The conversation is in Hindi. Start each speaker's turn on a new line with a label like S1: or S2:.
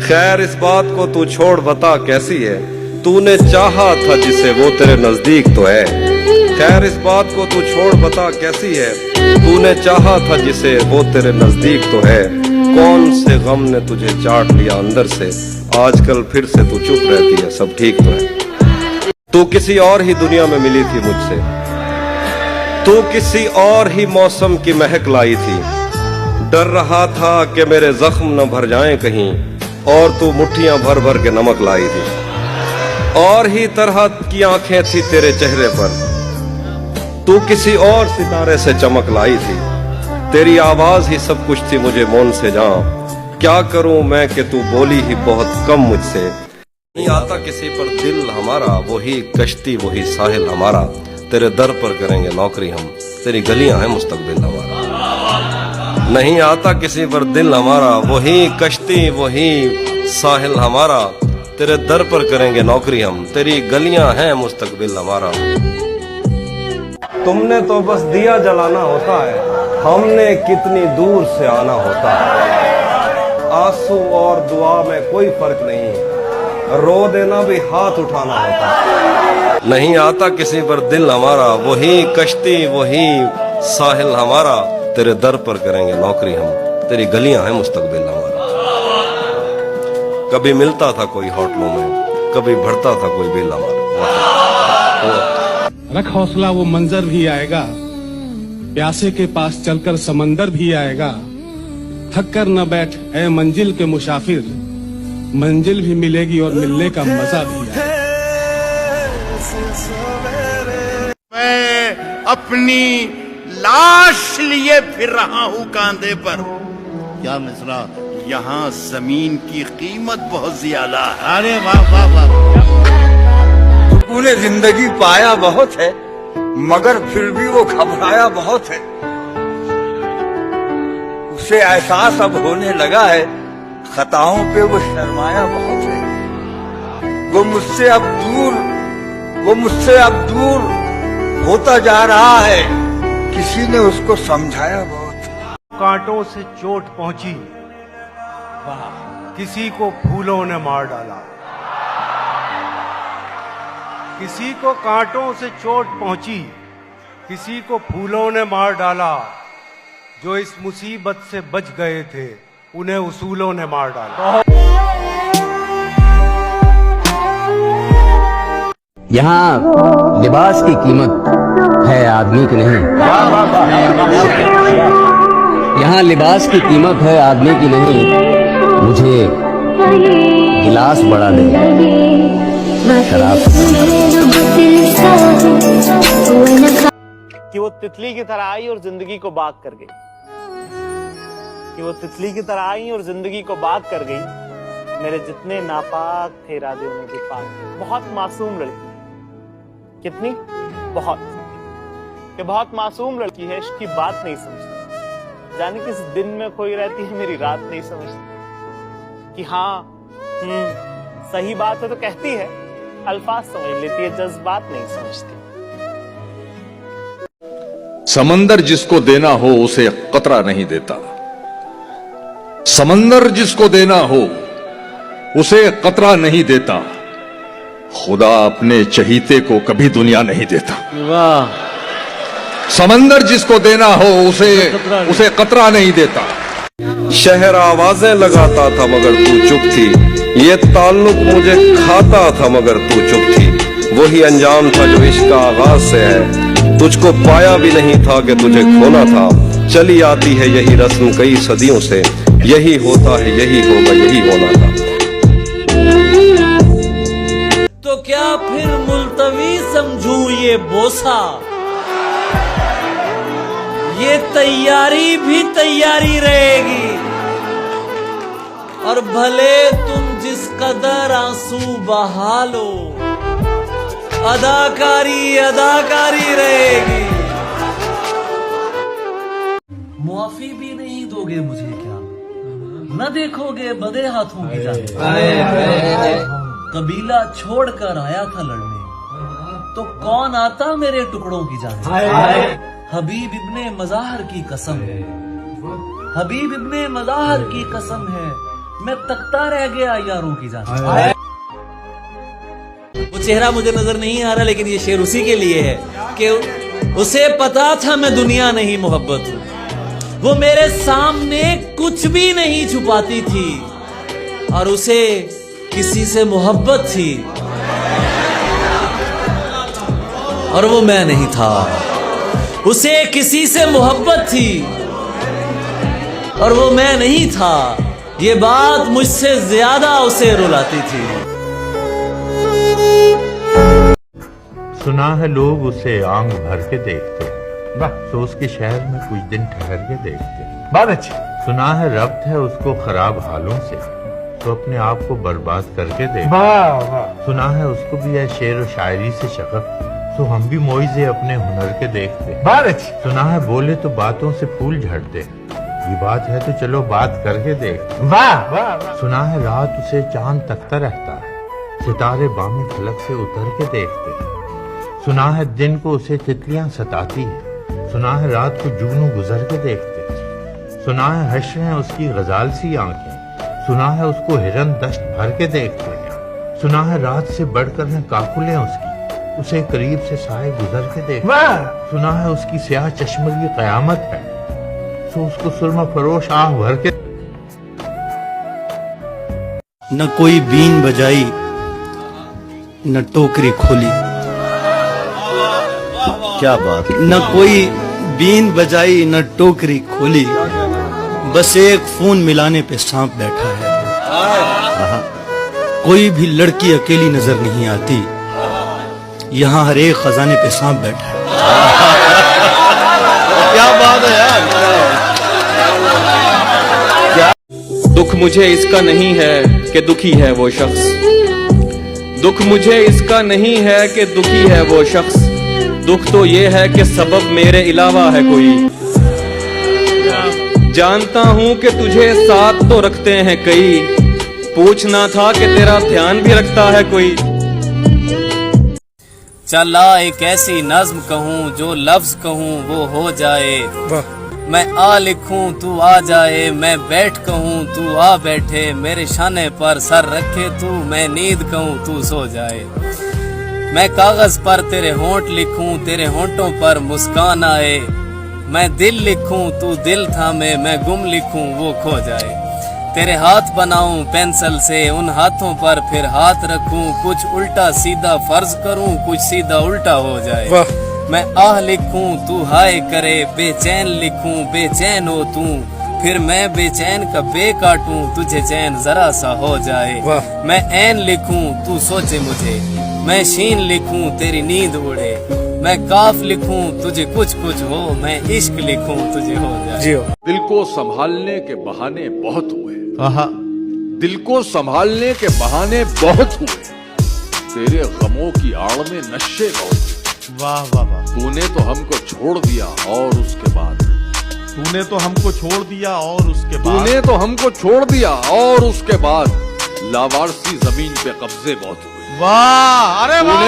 S1: खैर इस बात को तू छोड़, बता कैसी है। तूने चाहा था जिसे वो तेरे नजदीक तो है। खैर इस बात को तू छोड़, बता कैसी है। तूने चाहा था जिसे वो तेरे नजदीक तो है। कौन से गम ने तुझे चाट लिया अंदर से, आजकल फिर से तू चुप रहती है, सब ठीक तो है। तू किसी और ही दुनिया में मिली थी मुझसे, तू किसी और ही मौसम की महक लाई थी। डर रहा था कि मेरे जख्म न भर जाएं कहीं, और तू मुट्ठियां भर भर के नमक लाई थी। और ही तरह की आंखें थी तेरे चेहरे पर, तू किसी और सितारे से चमक लाई थी। तेरी आवाज ही सब कुछ थी मुझे मौन से जहां। क्या करूं मैं कि तू बोली ही बहुत कम मुझसे। नहीं आता किसी पर दिल हमारा, वही कश्ती वही साहिल हमारा। तेरे दर पर करेंगे नौकरी हम, तेरी गलियां हैं मुस्तकबिल हमारा। नहीं आता किसी पर दिल हमारा, वही कश्ती वही साहिल हमारा। तेरे दर पर करेंगे नौकरी हम, तेरी गलियां हैं मुस्तकबिल हमारा। तुमने तो बस दिया जलाना होता है, हमने कितनी दूर से आना होता है। आंसू और दुआ में कोई फर्क नहीं, रो देना भी हाथ उठाना होता है। नहीं आता किसी पर दिल हमारा, वही कश्ती वही साहिल हमारा। तेरे दर पर करेंगे नौकरी हम, तेरी गलियां हैं मुस्तकबिल हमारा। कभी मिलता था कोई होटलों में, कभी भरता था कोई बिल हमारा।
S2: रख हौसला, वो मंजर भी आएगा। प्यासे के पास चलकर समंदर भी आएगा। थक कर न बैठ ऐ मंजिल के मुसाफिर, मंजिल भी मिलेगी और मिलने का मजा भी आएगा।
S3: मैं अपनी लाश लिए फिर रहा हूँ कांधे पर। क्या मिसरा, यहाँ जमीन की कीमत बहुत ज्यादा है। अरे वाह वाह वाह।
S4: तूने जिंदगी पाया बहुत है, मगर फिर भी वो घबराया बहुत है। उसे एहसास अब होने लगा है, खताओं पे वो शर्माया बहुत है। वो मुझसे अब दूर होता जा रहा है। किसी ने उसको समझाया बहुत।
S5: कांटों से चोट पहुंची, किसी को फूलों ने मार डाला। किसी को कांटों से चोट पहुंची, किसी को फूलों ने मार डाला। जो इस मुसीबत से बच गए थे, उन्हें उसूलों ने मार डाला।
S6: यहाँ लिबास की कीमत है आदमी की नहीं। यहाँ लिबास की कीमत है आदमी की नहीं। मुझे गिलास बड़ा दे शराब।
S7: कि वो तितली की तरह आई और जिंदगी को बाग कर गई। कि वो तितली की तरह आई और जिंदगी को बाग कर गई। मेरे जितने नापाक थे इरादे उन्हें भी पाक थे। बहुत मासूम लड़की। कितनी? बहुत। कि बहुत मासूम लड़की है, इश्क की बात नहीं समझती। जाने किस दिन में खोई रहती है, मेरी रात नहीं समझती। कि हाँ सही बात है तो कहती है, अल्फाज समझ लेती है, जज्बात नहीं समझती।
S8: समंदर जिसको देना हो उसे कतरा नहीं देता। समंदर जिसको देना हो उसे कतरा नहीं देता। खुदा अपने चहीते को कभी दुनिया नहीं देता।
S6: वाह।
S8: समंदर जिसको देना हो उसे कतरा नहीं देता।
S1: शहर आवाजें लगाता था मगर तू चुप थी। ये ताल्लुक मुझे खाता था मगर तू चुप थी। वही अंजाम था जो इश्क का आगाज से है। तुझको पाया भी नहीं था कि तुझे खोना था। चली आती है यही रस्म कई सदियों से। यही होता है यही होगा यही होना था।
S9: तो क्या फिर मुल्तवी समझूं ये बोसा। ये तैयारी भी तैयारी रहेगी। और भले तुम जिस कदर आंसू बहा लो, अदाकारी अदाकारी रहेगी। मुआफी भी नहीं दोगे मुझे क्या, न देखोगे बदे हाथों की जान। कबीला छोड़कर आया था लड़ने, तो कौन आता मेरे टुकड़ों की जान। हबीब इब्ने मज़ाहर की कसम है, हबीब इब्ने मज़ाहर की कसम है। मैं तकता रह गया यारों की जान। वो चेहरा मुझे नजर नहीं आ रहा, लेकिन ये शेर उसी के लिए है कि उसे पता था मैं दुनिया नहीं मोहब्बत हूं। वो मेरे सामने कुछ भी नहीं छुपाती थी और उसे किसी से मोहब्बत थी और वो मैं नहीं था। उसे किसी से मोहब्बत थी और वो मैं नहीं था। ये बात मुझसे ज्यादा उसे रुलाती थी।
S10: सुना है लोग उसे आंख भर के देखते, तो उसके शहर में कुछ दिन ठहर के देखते।
S5: बहुत अच्छी।
S10: सुना है रब्त है उसको खराब हालों से, तो अपने आप को बर्बाद करके देखते।
S5: वाह वाह।
S10: सुना है उसको भी है शेर और शायरी से शगफ, तो हम भी मोइज़े अपने हुनर के देखते।
S5: बहुत अच्छी।
S10: सुना है बोले तो बातों से फूल झड़ते, ये बात है तो चलो बात करके देखते।
S5: वाह वाह वाह।
S10: सुना है रात उसे चांद तकता रहता है, सितारे बामी फलक से उतर के देखते। सुना है दिन को उसे तितलियां सताती है, सुना है रात को जुगनू गुजर के देखते। सुना है हश्र हैं उसकी गजाल सी आंखें, सुना है उसको हिरन दश्त भर के देखते। सुना है रात से बढ़कर हैं काकुलें उसकी, उसे करीब से साए गुजर के देखते।
S5: वाह।
S10: सुना है उसकी स्याह चश्मगी कयामत है, तो उसको सुरमा फरोश आंख भर के।
S3: न कोई बीन बजाई न टोकरी खोली, क्या बात। न कोई बीन बजाई न टोकरी खोली, बस एक फोन मिलाने पे सांप बैठा है। कोई भी लड़की अकेली नजर नहीं आती, यहाँ हर एक खजाने पे सांप बैठा है। क्या बात है यार।
S1: दुख मुझे इसका नहीं है कि दुखी है वो शख्स, दुख मुझे इसका नहीं है कि दुखी है वो शख्स, दुख तो ये है कि सबब मेरे अलावा है कोई। जानता हूं कि तुझे साथ तो रखते हैं कई, पूछना था कि तेरा ध्यान भी रखता है कोई।
S9: चला एक ऐसी नज्म कहूँ जो लफ्ज कहूँ वो हो जाए। मैं आ लिखूं तू आ जाए, मैं बैठ कहूँ तू आ बैठे, मेरे शाने पर सर रखे तू, मैं नींद कहूँ तू सो जाए। मैं कागज पर तेरे होंठ लिखूं, तेरे होंठों पर मुस्कान आए, मैं दिल लिखूं तू दिल थामे, मैं गुम लिखूं वो खो जाए। तेरे हाथ बनाऊं पेंसिल से, उन हाथों पर फिर हाथ रखूं, कुछ उल्टा सीधा फर्ज करूं, कुछ सीधा उल्टा हो जाए। मैं आह लिखूं तू हाय करे, बेचैन लिखूं बेचैन हो तू, फिर मैं बेचैन का बे काटूं, तुझे चैन जरा सा हो जाए। मैं ऐन लिखूं तू सोचे मुझे, मैं शीन लिखूं तेरी नींद उड़े, मैं काफ लिखूं तुझे कुछ कुछ हो, मैं इश्क लिखूं तुझे हो जाए।
S8: दिल को संभालने के बहाने बहुत हुए, दिल को संभालने के बहाने बहुत हुए, तेरे गमों की आड़ में नशे बहुत।
S3: वाह वाह वाह।
S8: तूने तो हमको छोड़ दिया और उसके बाद,
S3: तूने तो हमको छोड़ दिया और उसके बाद,
S8: तूने तो हमको छोड़ दिया और उसके बाद लावारसी जमीन पे कब्जे बहुत हुए।
S3: वाह। अरे वाह।